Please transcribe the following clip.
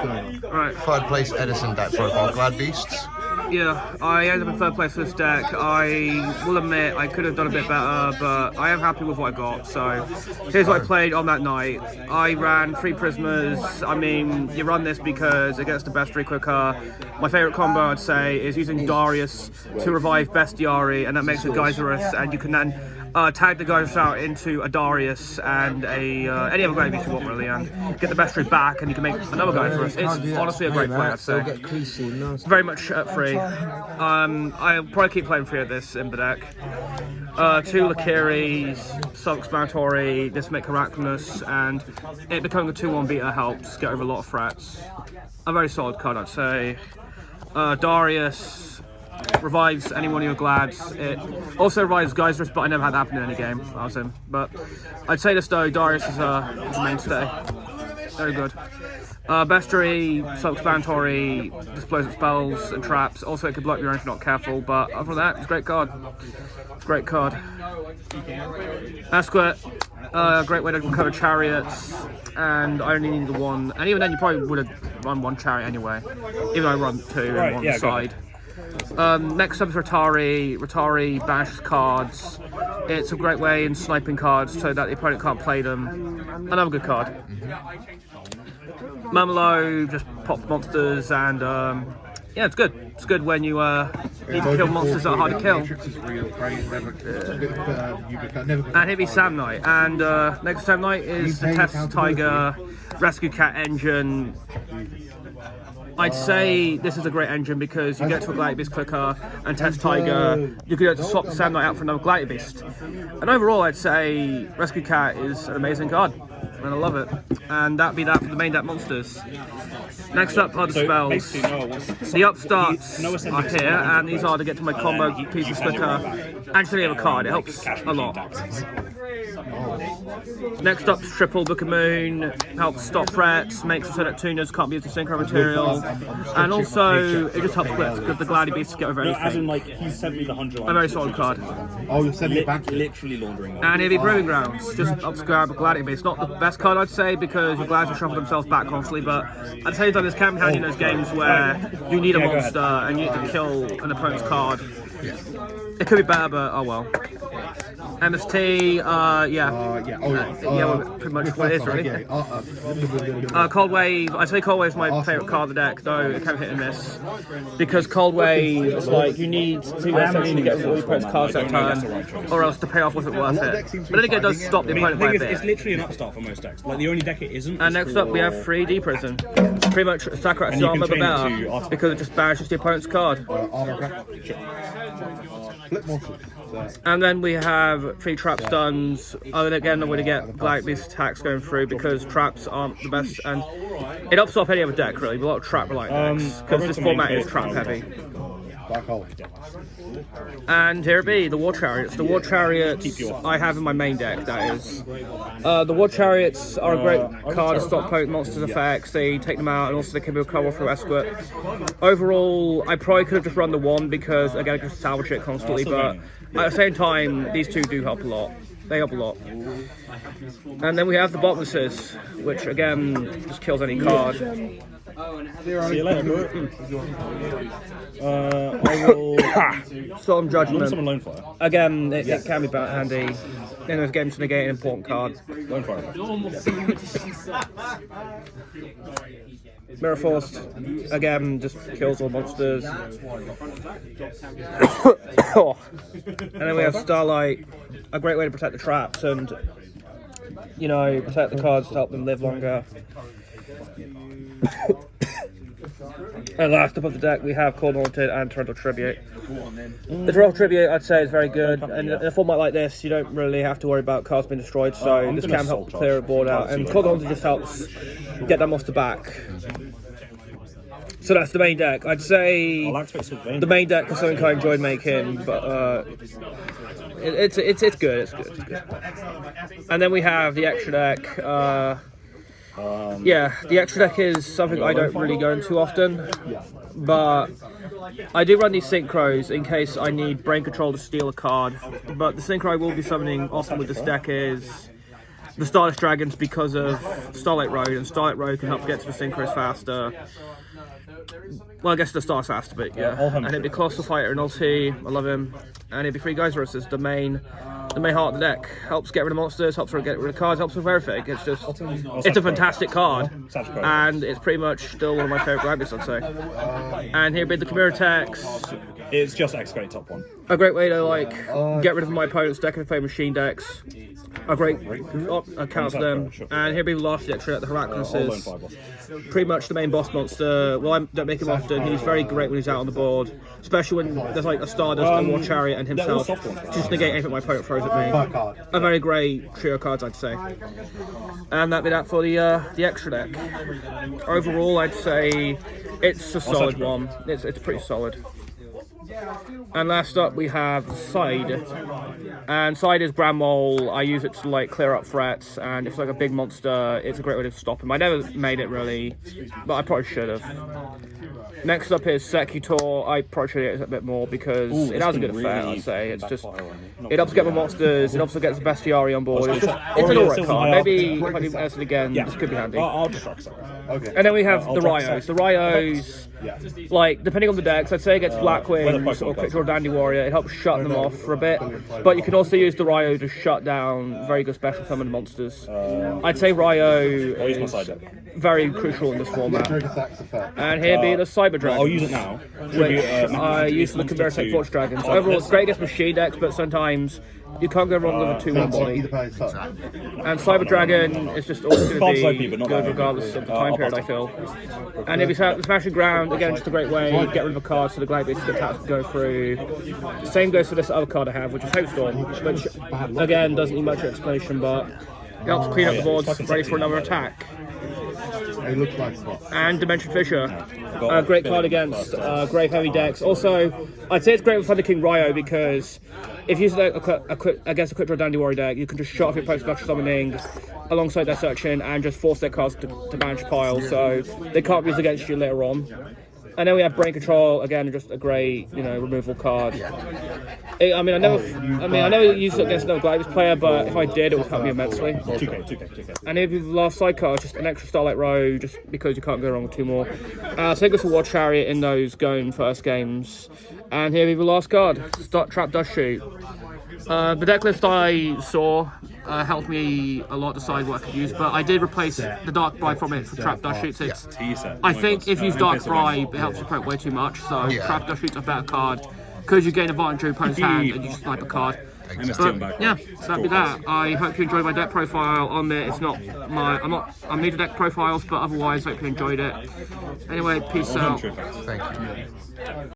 Right. Third place Edison deck profile, Glad Beasts. Yeah, I ended up in third place for this deck. I will admit I could have done a bit better, but I am happy with what I got. So here's what I played on that night. I ran 3 Prismas. I mean, you run this because it gets the best 3 quicker. My favourite combo, I'd say, is using Darius to revive Bestiari, and that makes it Geyserus, and you can then tag the guys out into a Darius and any other guy you want really, and get the best tree back, and you can make another guy for us. It's honestly a great play, I'd say. Very much free. I'll probably keep playing free of this in the deck. 2 Lakiris, self-explanatory, this make Heraclinus, and it becoming a 2-1 beater helps get over a lot of threats. A very solid card, I'd say. Darius revives any one of your Glads. It also revives Geyserus, but I never had that happen in any game I was in. But I'd say this though, Darius is a mainstay. Very good. Bestiary, self-explanatory, displays of spells and traps. Also, it could block your own if you're not careful, but other than that, it's a great card. Great card. Esquire, great way to recover chariots, and I only needed 1. And even then, you probably would have run 1 chariot anyway, even though I run 2 and 1 on the side. Next up is Rotari. Rotari banishes cards. It's a great way in sniping cards so that the opponent can't play them. Another good card. Mamalo just pops monsters, and yeah, it's good. It's good when you need to kill monsters that are hard to kill. And he'd be Sam Knight. And next Sam Knight is the Test Tiger Rescue Cat engine. I'd say this is a great engine because you get to a Gladiator Beast quicker, and Test Tiger, you could swap the Sam Knight out for another Gladiator Beast. And overall, I'd say Rescue Cat is an amazing card, and I love it. And that'd be that for the main deck monsters. Next up are the spells. The upstarts are here, and these are to get to my combo pieces quicker. Actually, have a card, it helps a lot. Next up, triple Book of Moon, helps stop threats, makes it so that tuners can't be used as synchro material, and also it just helps with the Gladiator Beasts to get over anything. As in, like, he sent me the 100. A very solid card. Oh, you're sending it back? Literally laundering. And he'll be Brewing Grounds, just helps grab a Gladiator Beast. Not the best card, I'd say, because your Gladiators shuffle themselves back constantly, but at the same time, this can be handy in those games where you need a monster and you need to kill an opponent's card. It could be better, but oh well. MST, pretty much what it is, really. Cold Wave, I'd say Cold Wave is my favourite card of the deck, though it can hit and miss. Because Cold Wave is like, you need to essentially get rid of all your opponent's cards that turn, or else the payoff wasn't worth it. But then again, it does stop the opponent by a bit. It's literally an upstart for most decks. Like, the only deck it isn't. And next up, we have 3D Prison. Pretty much Sakurai Armor, but better, because it just banishes the opponent's card. And then we have 3 trap stuns. And again, I'm going to get Gladiator Beast attacks going through because traps aren't the best, and it ups off any other deck really. A lot of trap reliant decks because this format is trap heavy. And here it be, the War Chariots. The War Chariots I have in my main deck, that is. The War Chariots are a great card to stop potent monsters' effects. They take them out, and also they can be recovered through Esquire. Overall, I probably could have just run the 1 because, again, I can salvage it constantly, but at the same time, these 2 do help a lot. They help a lot. And then we have the Bottomlesses, which, again, just kills any card. See you later. I will Storm Judgment. Lone Fire. Again, it can be handy in those games to negate an important card. Lone Fire. Mirror Force, again, just kills all monsters. And then we have Starlight, a great way to protect the traps and, you know, protect the cards to help them live longer. And last up of the deck, we have Cold Haunted and Torrential Tribute. The Torrential Tribute, I'd say, is very good. And in a format like this, you don't really have to worry about cards being destroyed, so this can help clear a board out. And Cold Haunted just helps get that monster back. So that's the main deck. I'd say the main deck is something I enjoyed making, but it's good. It's good. And then we have the extra deck. Yeah, the extra deck is something I don't really go into often, but I do run these synchros in case I need brain control to steal a card. But the synchro I will be summoning often with this deck is the Starless Dragons because of Starlight Road, and Starlight Road can help get to the Synchros faster. Well, I guess the stars faster, but yeah. And it'd be Colossal Fighter and ulti. I love him. And it'd be 3 Geysers as the main heart of the deck. Helps get rid of monsters, helps get rid of cards, helps with everything. It's just, it's a fantastic card, and it's pretty much still one of my favourite rabbits, I'd say. And here'd be the Chimera Text. It's just excavate top 1. A great way to like get rid of my opponent's deck if they play machine decks. A great account for them. And here'd be the last extra, the Heracles is pretty much the main boss monster. Well, I don't make him often. He's very great when he's out on the board, especially when there's like a Stardust, a War Chariot, and himself. Just negate anything my opponent throws at me. A very great trio of cards, I'd say. And that'd be that for the extra deck. Overall, I'd say it's a solid one. It's pretty solid. And last up we have Side, and Side is Grand Mole. I use it to like clear up threats, and if it's like a big monster, it's a great way to stop him. I never made it really, but I probably should have. Next up is Secutor. I probably should use it a bit more because it has a good effect, I'd say. It's just, it helps get more monsters, it also gets the bestiary on board. It's an alright card. Maybe if I do Edison again, this could be handy. I'll destruct something. Okay. And then we have the Ryos. The Ryos, like, depending on the decks, I'd say against Black Wings or Picture of Dandy Warrior, it helps shut them off for a bit. But you can also use the Ryo to shut down very good special summon monsters. I'd say Ryo is very crucial in this format. And here be the Cyber Dragon. I'll use it now. Which I use for the Chimera Tech Forge Dragons. Overall, it's great against machine decks, but sometimes you can't go wrong with a 2-1 body. And Cyber Dragon is just always going to be good regardless of the time period, I feel. And if you have the Smashing Ground, again, just a great way to get rid of a card so the Gladiator attacks can go through. Same goes for this other card I have, which is Hopestorm, which, again, doesn't need much explanation, but it helps clean up the boards, ready for another attack. And Dimension Fissure, a great card against grave heavy decks. Also, I'd say it's great with Thunder King Ryo because if you use it against a Quick Draw Dandy Warrior deck, you can just shut off your opponent's special summoning alongside their searching and just force their cards to manage pile, so they can't be used against you later on. And then we have Brain Control, again, just a great, removal card. I never used it against another Gladiator player, but if I did, it would help me immensely. 2K. And if you've last sidecar, just an extra Starlight Row, just because you can't go wrong with 2 more. So go for War Chariot in those going first games. And here we have the last card, Trap Dust Shoot. The deck list I saw helped me a lot decide what I could use, but I did replace the Dark Bribe from it for Trap Dust Shoots. I think if you use Dark Bribe, it helps your opponent way too much, so Trap Dust Shoots a better card because you gain advantage of your opponent's hand and you just snipe a card. But yeah, so that'd be that. I hope you enjoyed my deck profile on it. It's not my, I'm new to deck profiles, but otherwise, I hope you enjoyed it. Anyway, peace out. Thank you.